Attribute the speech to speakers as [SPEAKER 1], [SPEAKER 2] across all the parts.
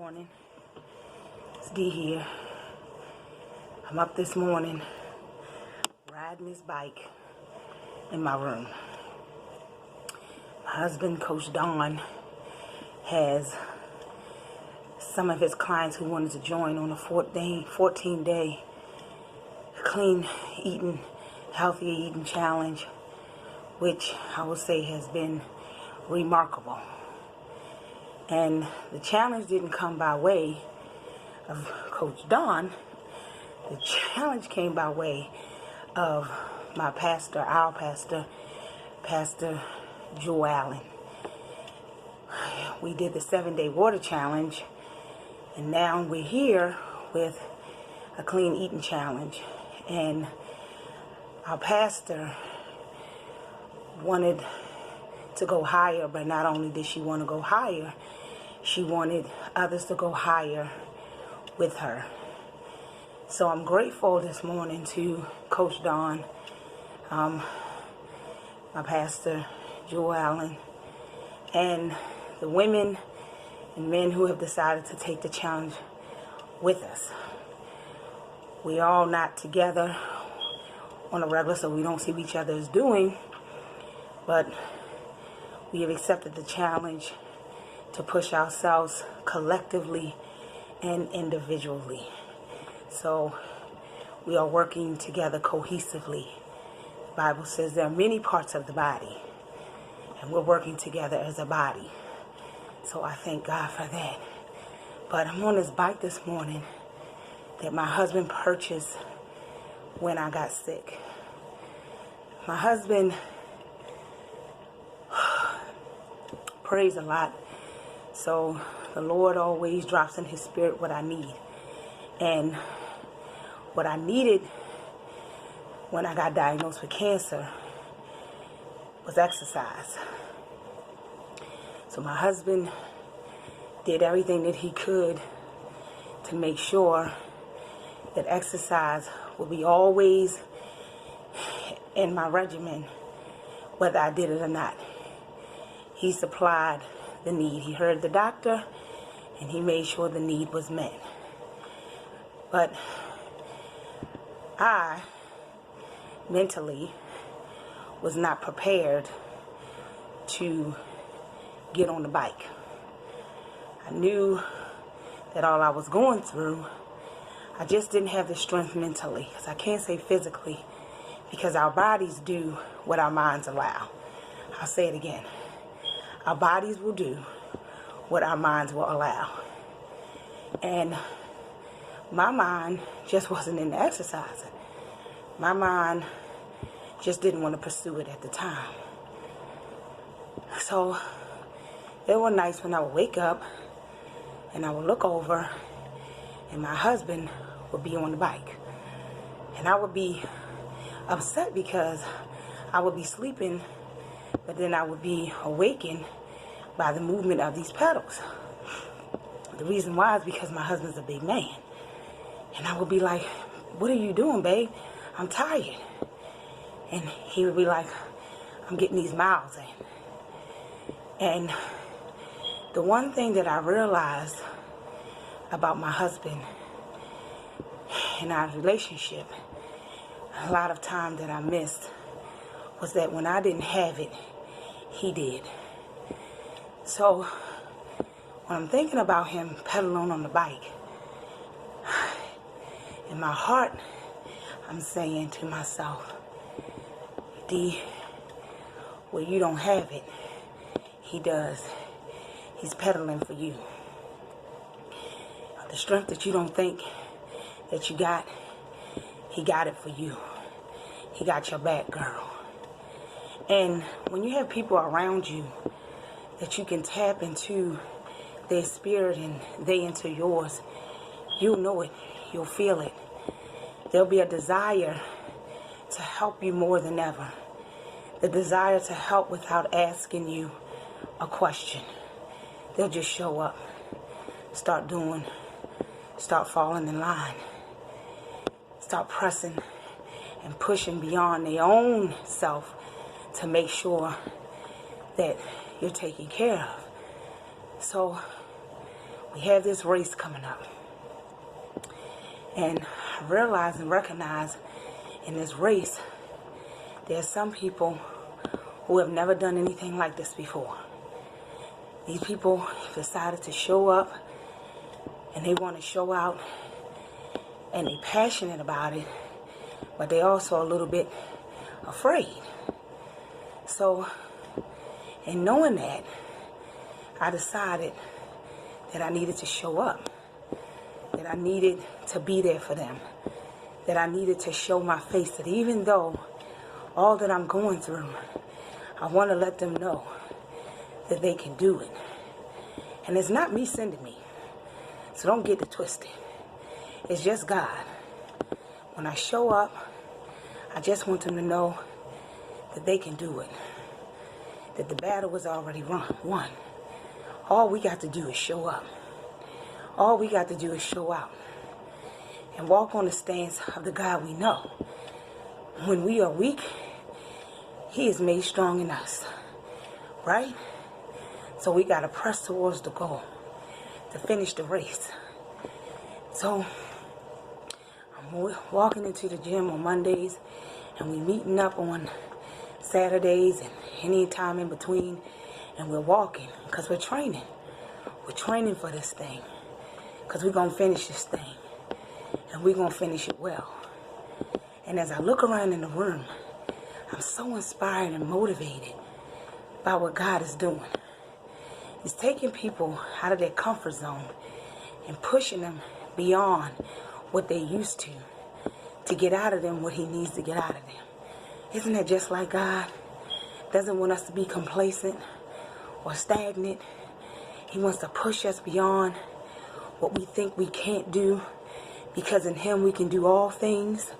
[SPEAKER 1] morning. It's D here. I'm up this morning riding this bike in my room. My husband, Coach Don, has some of his clients who wanted to join on a 14-day clean eating, healthy eating challenge, which I would say has been remarkable. And the challenge didn't come by way of Coach Don. The challenge came by way of my pastor, our pastor, Pastor Joe Allen. We did the 7-day water challenge, and now we're here with a clean eating challenge. And our pastor wanted to go higher, but not only did she want to go higher, she wanted others to go higher with her. So I'm grateful this morning to Coach Don, my pastor, Joe Allen, and the women and men who have decided to take the challenge with us. We all not together on a regular, so we don't see what each other is doing, but we have accepted the challenge to push ourselves collectively and individually. So we are working together cohesively. The Bible says there are many parts of the body, and we're working together as a body. So I thank God for that. But I'm on this bike this morning that my husband purchased when I got sick. My husband prays a lot, so the Lord always drops in his spirit what I need. And what I needed when I got diagnosed with cancer was exercise. So my husband did everything that he could to make sure that exercise would be always in my regimen, whether I did it or not. He supplied the need. He heard the doctor, and he made sure the need was met. But I mentally was not prepared to get on the bike. I knew that all I was going through, I just didn't have the strength mentally. Because I can't say physically, because our bodies do what our minds allow. I'll say it again. Our bodies will do what our minds will allow. And my mind just wasn't into exercising. My mind just didn't want to pursue it at the time. So there were nights when I would wake up and I would look over and my husband would be on the bike. And I would be upset because I would be sleeping, but then I would be awakened by the movement of these pedals. The reason why is because my husband's a big man. And I would be like, "What are you doing, babe? I'm tired." And he would be like, "I'm getting these miles in." And the one thing that I realized about my husband and our relationship, a lot of time that I missed, was that when I didn't have it, he did. So when I'm thinking about him pedaling on the bike, in my heart, I'm saying to myself, D, where you don't have it, he does. He's pedaling for you. The strength that you don't think that you got, he got it for you. He got your back, girl. And when you have people around you that you can tap into their spirit and they into yours, you'll know it. You'll feel it. There'll be a desire to help you more than ever. The desire to help without asking you a question. They'll just show up, start doing, start falling in line, start pressing and pushing beyond their own self to make sure that you're taken care of. So we have this race coming up. And I realize and recognize in this race, there's some people who have never done anything like this before. These people have decided to show up, and they want to show out, and they're passionate about it, but they're also a little bit afraid. So, in knowing that, I decided that I needed to show up, that I needed to be there for them, that I needed to show my face, that even though all that I'm going through, I want to let them know that they can do it. And it's not me sending me, so don't get it twisted. It's just God. When I show up, I just want them to know that they can do it, that the battle was already won. All we got to do is show up. All we got to do is show out and walk on the stance of the God we know. When we are weak, He is made strong in us, right? So we got to press towards the goal to finish the race. So I'm walking into the gym on Mondays, and we meeting up on Saturdays and any time in between, and we're walking because we're training. We're training for this thing because we're going to finish this thing, and we're going to finish it well. And as I look around in the room, I'm so inspired and motivated by what God is doing. He's taking people out of their comfort zone and pushing them beyond what they used to get out of them what He needs to get out of them. Isn't that just like God? Doesn't want us to be complacent or stagnant. He wants to push us beyond what we think we can't do, because in Him we can do all things,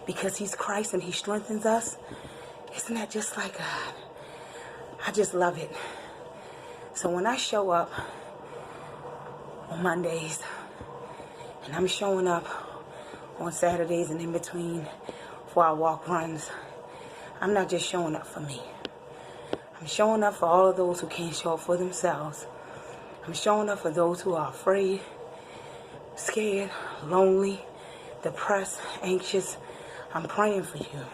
[SPEAKER 1] because He's Christ and He strengthens us. Isn't that just like God? I just love it. So when I show up on Mondays, and I'm showing up on Saturdays and in between for our walk runs, I'm not just showing up for me. I'm showing up for all of those who can't show up for themselves. I'm showing up for those who are afraid, scared, lonely, depressed, anxious. I'm praying for you.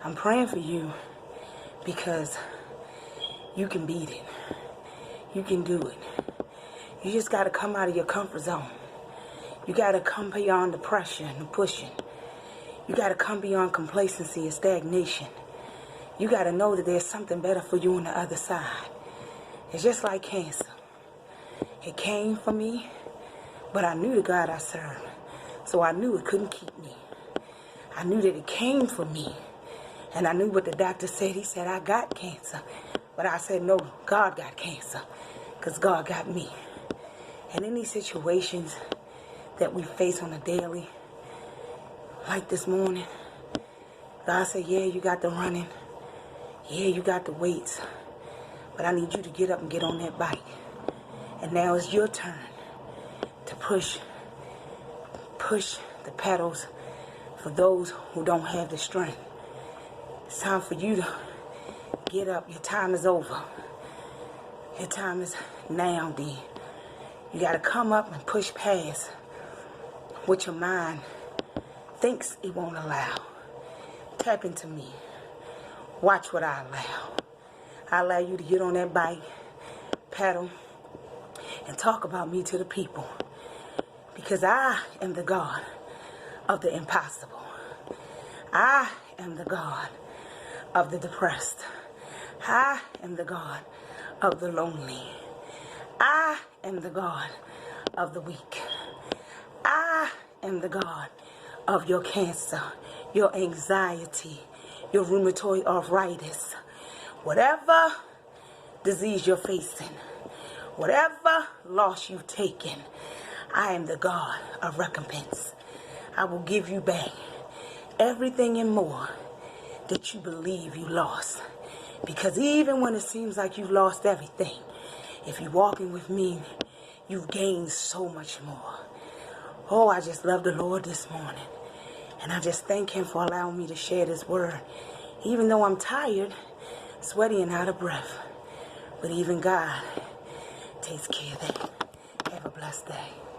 [SPEAKER 1] I'm praying for you because you can beat it. You can do it. You just got to come out of your comfort zone. You got to come beyond the pressure and the pushing. You got to come beyond complacency and stagnation. You got to know that there's something better for you on the other side. It's just like cancer. It came for me, but I knew the God I served, so I knew it couldn't keep me. I knew that it came for me, and I knew what the doctor said. He said, I got cancer. But I said, no, God got cancer, because God got me. And in these situations that we face on a daily, like this morning, God said, yeah, you got the running. Yeah, you got the weights. But I need you to get up and get on that bike. And now it's your turn to push the pedals for those who don't have the strength. It's time for you to get up. Your time is over. Your time is now, D. You got to come up and push past what your mind thinks it won't allow. Tap into me. Watch what I allow. I allow you to get on that bike, pedal, and talk about me to the people. Because I am the God of the impossible. I am the God of the depressed. I am the God of the lonely. I am the God of the weak. I am the God of your cancer, your anxiety, your rheumatoid arthritis, whatever disease you're facing, whatever loss you've taken. I am the God of recompense. I will give you back everything and more that you believe you lost. Because even when it seems like you've lost everything, if you're walking with me, you've gained so much more. Oh, I just love the Lord this morning. And I just thank Him for allowing me to share this word. Even though I'm tired, sweaty, and out of breath. But even God takes care of that. Have a blessed day.